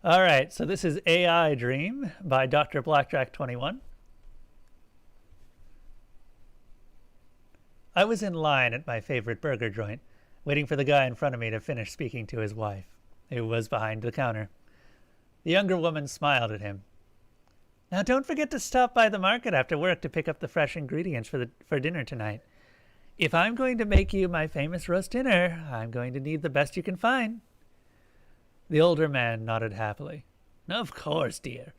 All right, so this is AI Dream by DrBlackJack21. I was in line at my favorite burger joint, waiting for the guy in front of me to finish speaking to his wife, who was behind the counter. The younger woman smiled at him. Now don't forget to stop by the market after work to pick up the fresh ingredients for dinner tonight. If I'm going to make you my famous roast dinner, I'm going to need the best you can find. The older man nodded happily. Of course, dear.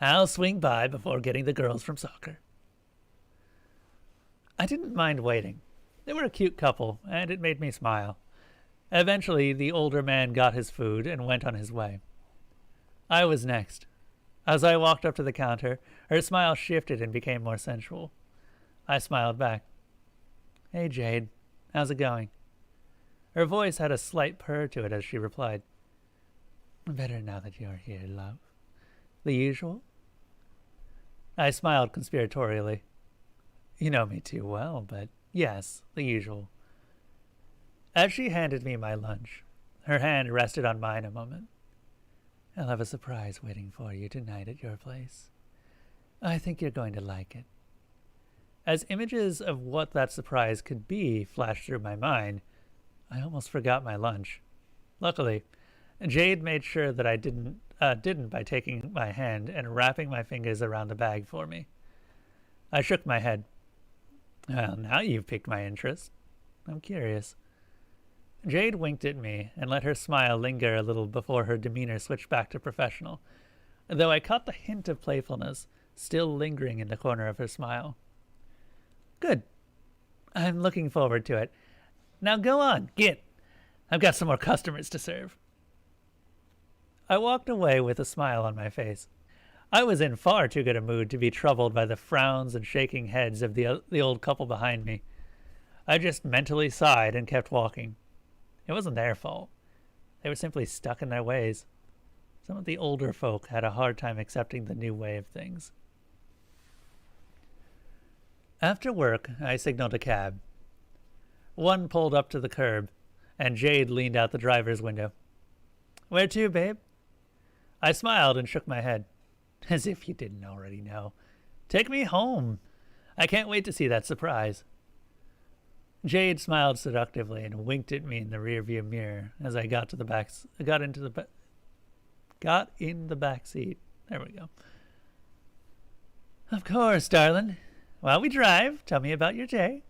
I'll swing by before getting the girls from soccer. I didn't mind waiting. They were a cute couple, and it made me smile. Eventually, the older man got his food and went on his way. I was next. As I walked up to the counter, her smile shifted and became more sensual. I smiled back. Hey, Jade. How's it going? Her voice had a slight purr to it as she replied. Better now that you're here, love. The usual? I smiled conspiratorially. You know me too well, but yes, the usual. As she handed me my lunch, her hand rested on mine a moment. I'll have a surprise waiting for you tonight at your place. I think you're going to like it. As images of what that surprise could be flashed through my mind, I almost forgot my lunch. Luckily, Jade made sure that I didn't by taking my hand and wrapping my fingers around the bag for me. I shook my head. Well, now you've piqued my interest. I'm curious. Jade winked at me and let her smile linger a little before her demeanor switched back to professional, though I caught the hint of playfulness still lingering in the corner of her smile. Good. I'm looking forward to it. Now go on, get. I've got some more customers to serve. I walked away with a smile on my face. I was in far too good a mood to be troubled by the frowns and shaking heads of the old couple behind me. I just mentally sighed and kept walking. It wasn't their fault. They were simply stuck in their ways. Some of the older folk had a hard time accepting the new way of things. After work, I signaled a cab. One pulled up to the curb, and Jade leaned out the driver's window. Where to, babe? I smiled and shook my head. As if you didn't already know. Take me home. I can't wait to see that surprise. Jade smiled seductively and winked at me in the rearview mirror as I got in the back seat. There we go. Of course, darling. While we drive, tell me about your day.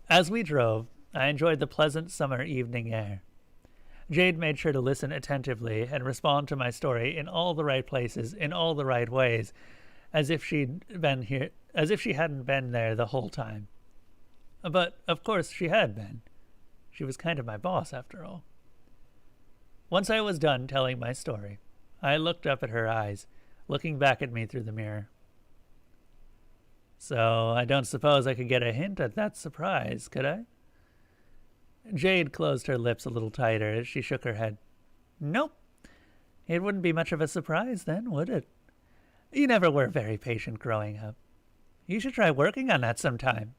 As we drove, I enjoyed the pleasant summer evening air. Jade made sure to listen attentively and respond to my story in all the right places, in all the right ways, as if she hadn't been there the whole time. But, of course, she had been. She was kind of my boss, after all. Once I was done telling my story, I looked up at her eyes, looking back at me through the mirror. So, I don't suppose I could get a hint at that surprise, could I? Jade closed her lips a little tighter as she shook her head. Nope. It wouldn't be much of a surprise then, would it? You never were very patient growing up. You should try working on that sometime.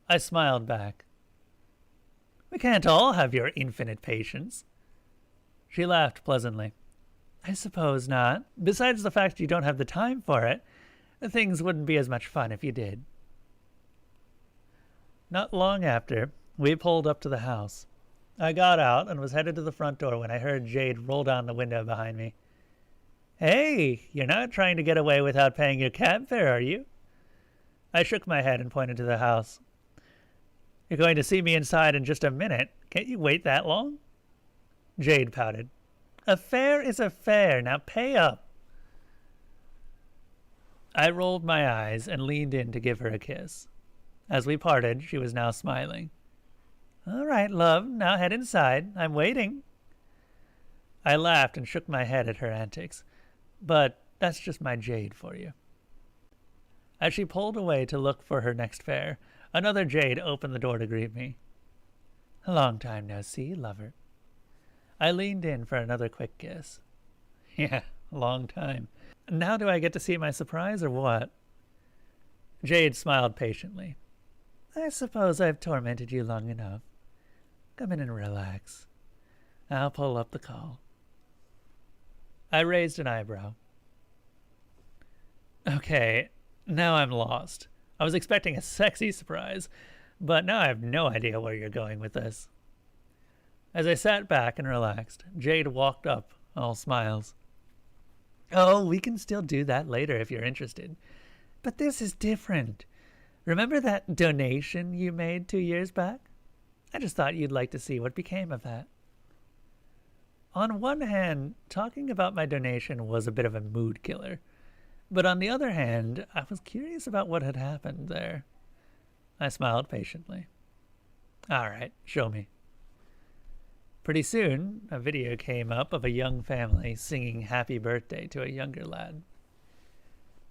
I smiled back. We can't all have your infinite patience. She laughed pleasantly. I suppose not. Besides the fact you don't have the time for it, things wouldn't be as much fun if you did. Not long after, we pulled up to the house. I got out and was headed to the front door when I heard Jade roll down the window behind me. Hey, you're not trying to get away without paying your cab fare, are you? I shook my head and pointed to the house. You're going to see me inside in just a minute. Can't you wait that long? Jade pouted. A fare is a fare. Now pay up. I rolled my eyes and leaned in to give her a kiss. As we parted, she was now smiling. All right, love. Now head inside. I'm waiting. I laughed and shook my head at her antics. But that's just my Jade for you. As she pulled away to look for her next fare, another Jade opened the door to greet me. A long time no see, lover. I leaned in for another quick kiss. Yeah, a long time. Now do I get to see my surprise or what? Jade smiled patiently. I suppose I've tormented you long enough. Come in and relax. I'll pull up the call. I raised an eyebrow. Okay, now I'm lost. I was expecting a sexy surprise, but now I have no idea where you're going with this. As I sat back and relaxed, Jade walked up, all smiles. Oh, we can still do that later if you're interested. But this is different. Remember that donation you made 2 years back? I just thought you'd like to see what became of that. On one hand, talking about my donation was a bit of a mood killer. But on the other hand, I was curious about what had happened there. I smiled patiently. All right, show me. Pretty soon, a video came up of a young family singing happy birthday to a younger lad.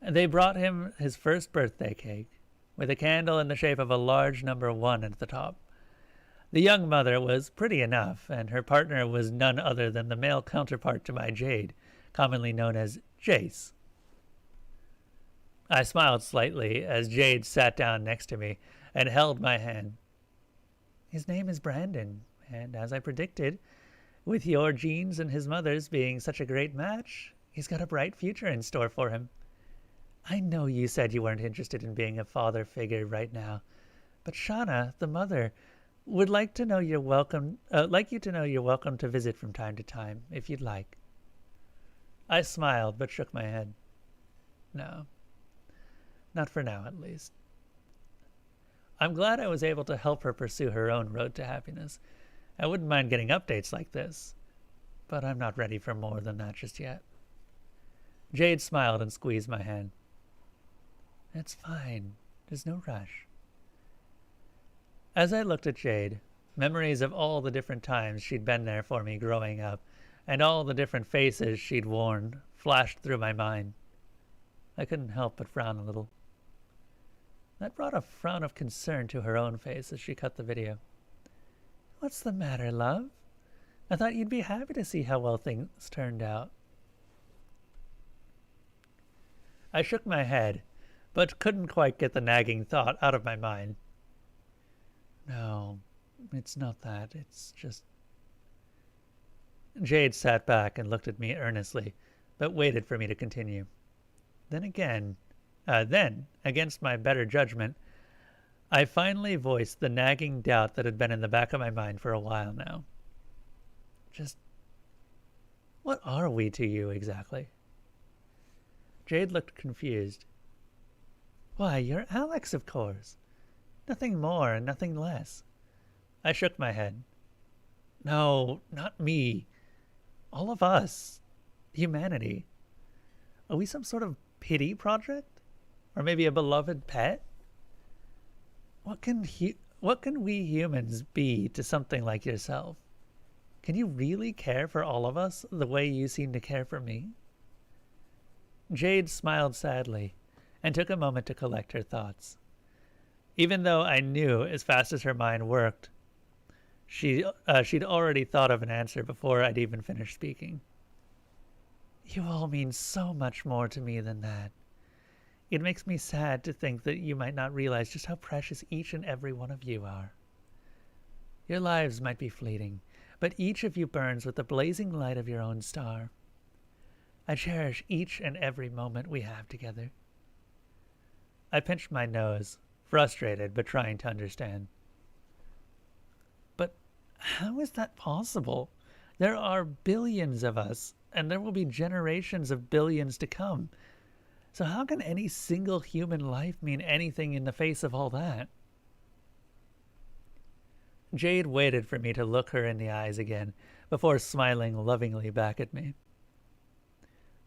They brought him his first birthday cake, with a candle in the shape of a large number 1 at the top. The young mother was pretty enough, and her partner was none other than the male counterpart to my Jade, commonly known as Jace. I smiled slightly as Jade sat down next to me and held my hand. His name is Brandon, and as I predicted, with your genes and his mother's being such a great match, he's got a bright future in store for him. I know you said you weren't interested in being a father figure right now, but Shauna, the mother, would like you to know you're welcome to visit from time to time, if you'd like. I smiled, but shook my head. No. Not for now, at least. I'm glad I was able to help her pursue her own road to happiness. I wouldn't mind getting updates like this, but I'm not ready for more than that just yet. Jade smiled and squeezed my hand. It's fine. There's no rush. As I looked at Jade, memories of all the different times she'd been there for me growing up, and all the different faces she'd worn, flashed through my mind. I couldn't help but frown a little. That brought a frown of concern to her own face as she cut the video. What's the matter, love? I thought you'd be happy to see how well things turned out. I shook my head, but couldn't quite get the nagging thought out of my mind. No, it's not that. It's just... Jade sat back and looked at me earnestly, but waited for me to continue. Then, against my better judgment, I finally voiced the nagging doubt that had been in the back of my mind for a while now. Just, what are we to you exactly? Jade looked confused. Why, you're Alex, of course. Nothing more and nothing less. I shook my head. No, not me. All of us. Humanity. Are we some sort of pity project? Or maybe a beloved pet? What can we humans be to something like yourself? Can you really care for all of us the way you seem to care for me? Jade smiled sadly and took a moment to collect her thoughts. Even though I knew as fast as her mind worked, she'd already thought of an answer before I'd even finished speaking. You all mean so much more to me than that. It makes me sad to think that you might not realize just how precious each and every one of you are. Your lives might be fleeting, but each of you burns with the blazing light of your own star. I cherish each and every moment we have together. I pinched my nose, frustrated but trying to understand. But how is that possible? There are billions of us, and there will be generations of billions to come. So how can any single human life mean anything in the face of all that? Jade waited for me to look her in the eyes again before smiling lovingly back at me.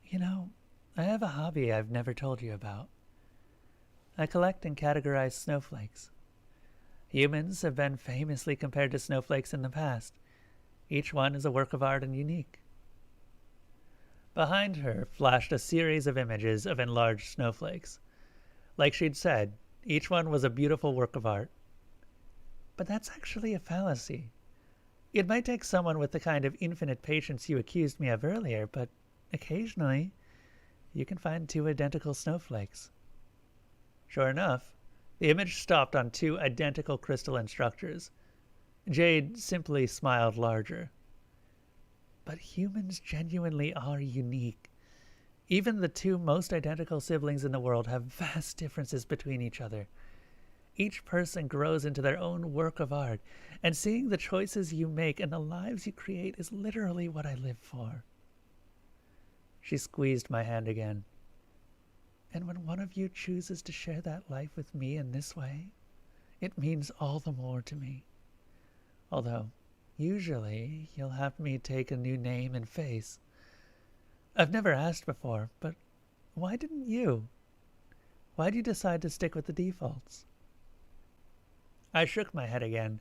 You know, I have a hobby I've never told you about. I collect and categorize snowflakes. Humans have been famously compared to snowflakes in the past. Each one is a work of art and unique. Behind her flashed a series of images of enlarged snowflakes. Like she'd said, each one was a beautiful work of art. But that's actually a fallacy. It might take someone with the kind of infinite patience you accused me of earlier, but occasionally you can find two identical snowflakes. Sure enough, the image stopped on two identical crystalline structures. Jade simply smiled larger. But humans genuinely are unique. Even the two most identical siblings in the world have vast differences between each other. Each person grows into their own work of art, and seeing the choices you make and the lives you create is literally what I live for. She squeezed my hand again. And when one of you chooses to share that life with me in this way, it means all the more to me. Although, usually, you'll have me take a new name and face. I've never asked before, but why didn't you? Why'd you decide to stick with the defaults? I shook my head again,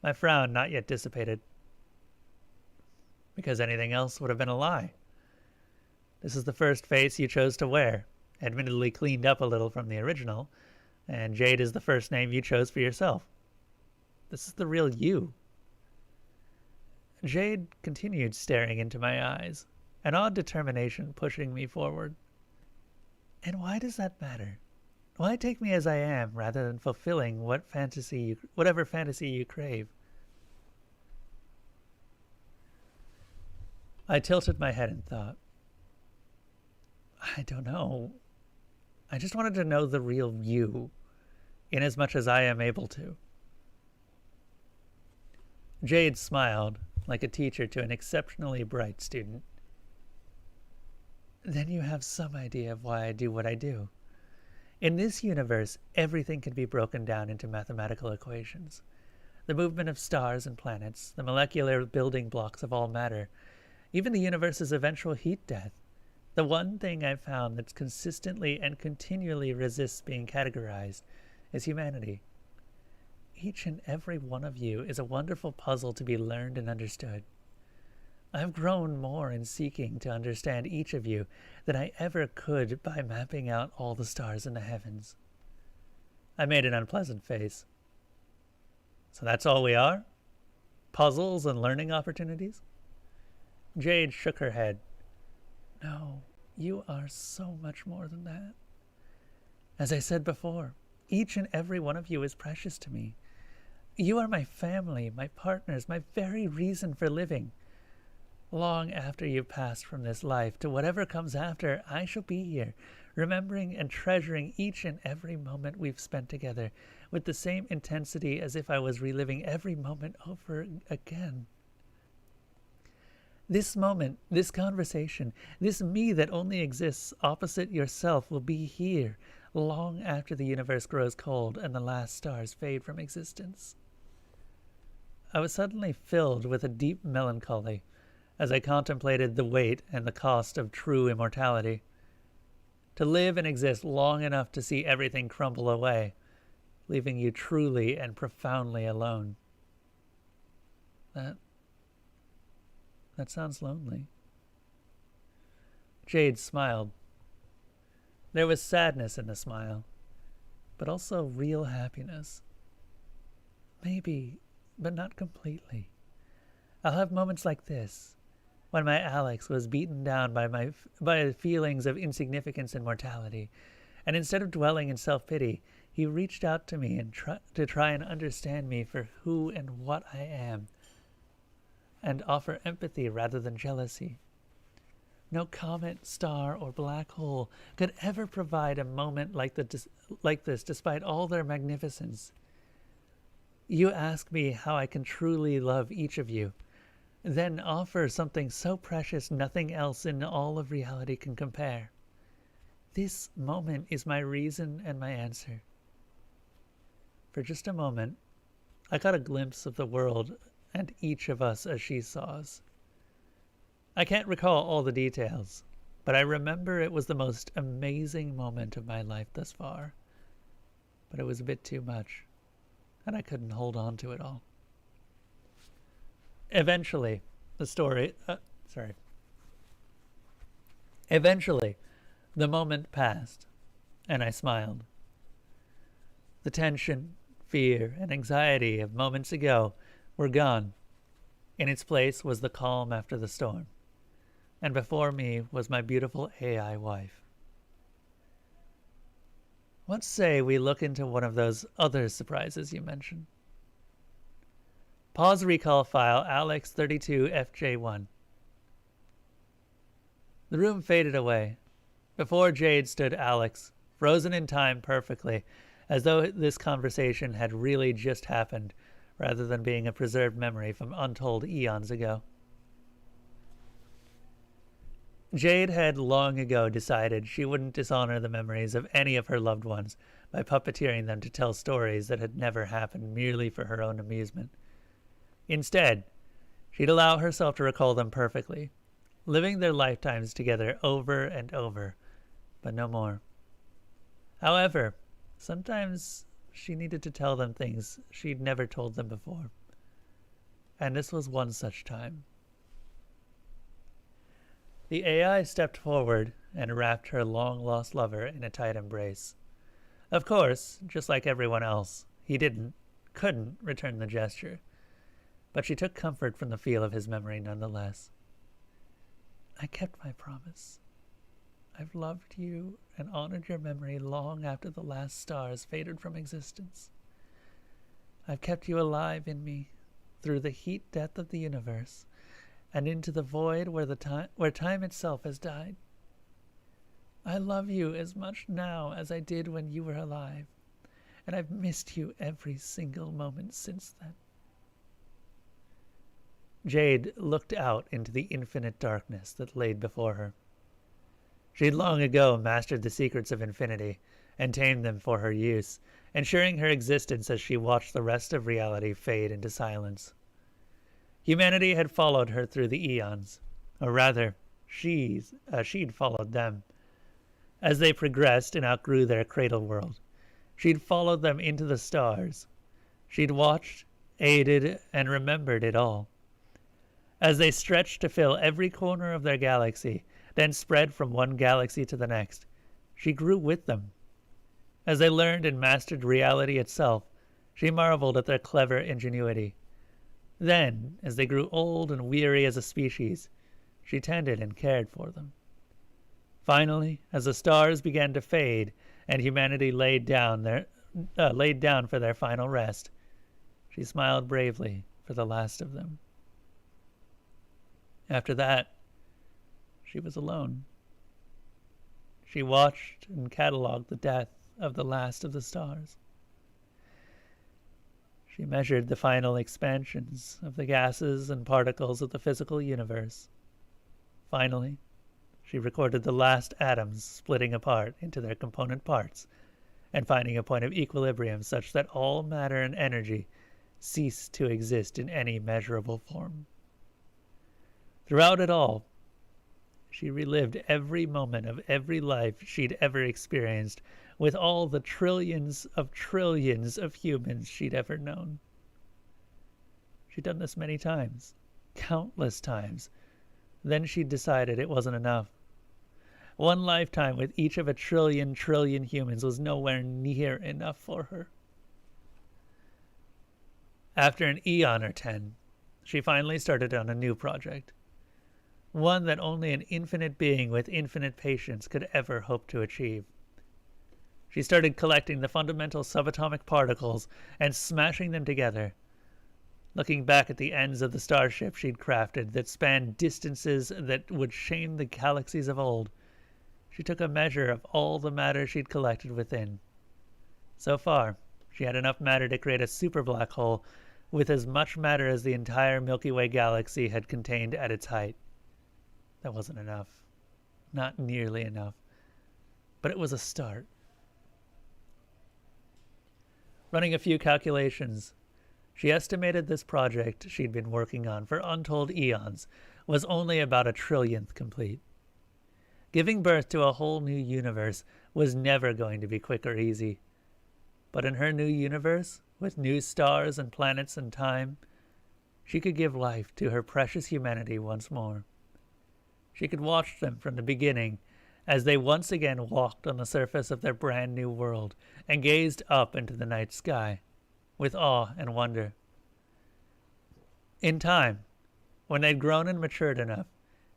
my frown not yet dissipated. Because anything else would have been a lie. This is the first face you chose to wear, admittedly cleaned up a little from the original, and Jade is the first name you chose for yourself. This is the real you. Jade continued staring into my eyes, an odd determination pushing me forward. And why does that matter? Why take me as I am rather than fulfilling whatever fantasy you crave? I tilted my head in thought. I don't know. I just wanted to know the real you, in as much as I am able to. Jade smiled, like a teacher to an exceptionally bright student. Then you have some idea of why I do what I do. In this universe, everything can be broken down into mathematical equations. The movement of stars and planets, the molecular building blocks of all matter, even the universe's eventual heat death. The one thing I've found that consistently and continually resists being categorized is humanity. Each and every one of you is a wonderful puzzle to be learned and understood. I've grown more in seeking to understand each of you than I ever could by mapping out all the stars in the heavens. I made an unpleasant face. So that's all we are? Puzzles and learning opportunities? Jade shook her head. No, you are so much more than that. As I said before, each and every one of you is precious to me. You are my family, my partners, my very reason for living. Long after you've passed from this life to whatever comes after, I shall be here, remembering and treasuring each and every moment we've spent together with the same intensity as if I was reliving every moment over again. This moment, this conversation, this me that only exists opposite yourself will be here long after the universe grows cold and the last stars fade from existence. I was suddenly filled with a deep melancholy as I contemplated the weight and the cost of true immortality. To live and exist long enough to see everything crumble away, leaving you truly and profoundly alone. That sounds lonely. Jade smiled. There was sadness in the smile, but also real happiness. Maybe, but not completely. I'll have moments like this, when my Alex was beaten down by feelings of insignificance and mortality, and instead of dwelling in self-pity, he reached out to me and to try and understand me for who and what I am, and offer empathy rather than jealousy. No comet, star, or black hole could ever provide a moment like this despite all their magnificence. You ask me how I can truly love each of you, then offer something so precious nothing else in all of reality can compare. This moment is my reason and my answer. For just a moment, I got a glimpse of the world and each of us as she saw us. I can't recall all the details, but I remember it was the most amazing moment of my life thus far. But it was a bit too much, and I couldn't hold on to it all. Eventually, the moment passed, and I smiled. The tension, fear, and anxiety of moments ago were gone. In its place was the calm after the storm, and before me was my beautiful AI wife. Let's say we look into one of those other surprises you mentioned. Pause recall file Alex32FJ1. The room faded away. Before Jade stood Alex, frozen in time perfectly, as though this conversation had really just happened, rather than being a preserved memory from untold eons ago. Jade had long ago decided she wouldn't dishonor the memories of any of her loved ones by puppeteering them to tell stories that had never happened merely for her own amusement. Instead, she'd allow herself to recall them perfectly, living their lifetimes together over and over, but no more. However, sometimes she needed to tell them things she'd never told them before. And this was one such time. The AI stepped forward and wrapped her long-lost lover in a tight embrace. Of course, just like everyone else, he couldn't return the gesture, but she took comfort from the feel of his memory nonetheless. I kept my promise. I've loved you and honored your memory long after the last stars faded from existence. I've kept you alive in me through the heat death of the universe and into the void where time itself has died. I love you as much now as I did when you were alive, and I've missed you every single moment since then. Jade looked out into the infinite darkness that laid before her. She'd long ago mastered the secrets of infinity and tamed them for her use, ensuring her existence as she watched the rest of reality fade into silence. Humanity had followed her through the eons, or rather, she'd followed them. As they progressed and outgrew their cradle world, she'd followed them into the stars. She'd watched, aided, and remembered it all. As they stretched to fill every corner of their galaxy, then spread from one galaxy to the next, she grew with them. As they learned and mastered reality itself, she marveled at their clever ingenuity. Then, as they grew old and weary as a species, she tended and cared for them. Finally, as the stars began to fade and humanity laid down for their final rest, she smiled bravely for the last of them. After that, she was alone. She watched and catalogued the death of the last of the stars. She measured the final expansions of the gases and particles of the physical universe. Finally, she recorded the last atoms splitting apart into their component parts and finding a point of equilibrium such that all matter and energy ceased to exist in any measurable form. Throughout it all, she relived every moment of every life she'd ever experienced with all the trillions of humans she'd ever known. She'd done this many times, countless times. Then she'd decided it wasn't enough. One lifetime with each of a trillion humans was nowhere near enough for her. After an eon or 10, she finally started on a new project. One that only an infinite being with infinite patience could ever hope to achieve. She started collecting the fundamental subatomic particles and smashing them together. Looking back at the ends of the starship she'd crafted that spanned distances that would shame the galaxies of old, she took a measure of all the matter she'd collected within. So far, she had enough matter to create a super black hole with as much matter as the entire Milky Way galaxy had contained at its height. That wasn't enough. Not nearly enough. But it was a start. Running a few calculations, she estimated this project she'd been working on for untold eons was only about a trillionth complete. Giving birth to a whole new universe was never going to be quick or easy. But in her new universe, with new stars and planets and time, she could give life to her precious humanity once more. She could watch them from the beginning as they once again walked on the surface of their brand new world and gazed up into the night sky with awe and wonder. In time, when they'd grown and matured enough,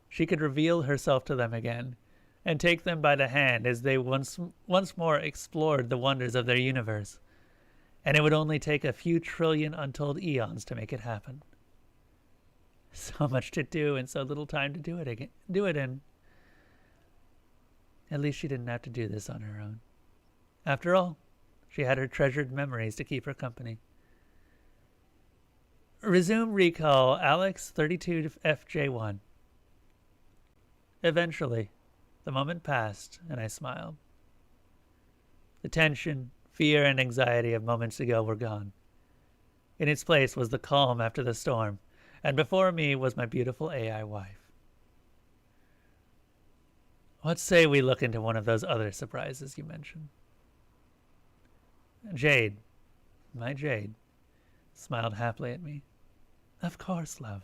she could reveal herself to them again and take them by the hand as they once more explored the wonders of their universe. And it would only take a few trillion untold eons to make it happen. So much to do and so little time to do it in. At least she didn't have to do this on her own. After all, she had her treasured memories to keep her company. Resume recall Alex 32FJ1. Eventually, the moment passed, and I smiled. The tension, fear, and anxiety of moments ago were gone. In its place was the calm after the storm, and before me was my beautiful AI wife. What say we look into one of those other surprises you mentioned? Jade, my Jade, smiled happily at me. Of course, love.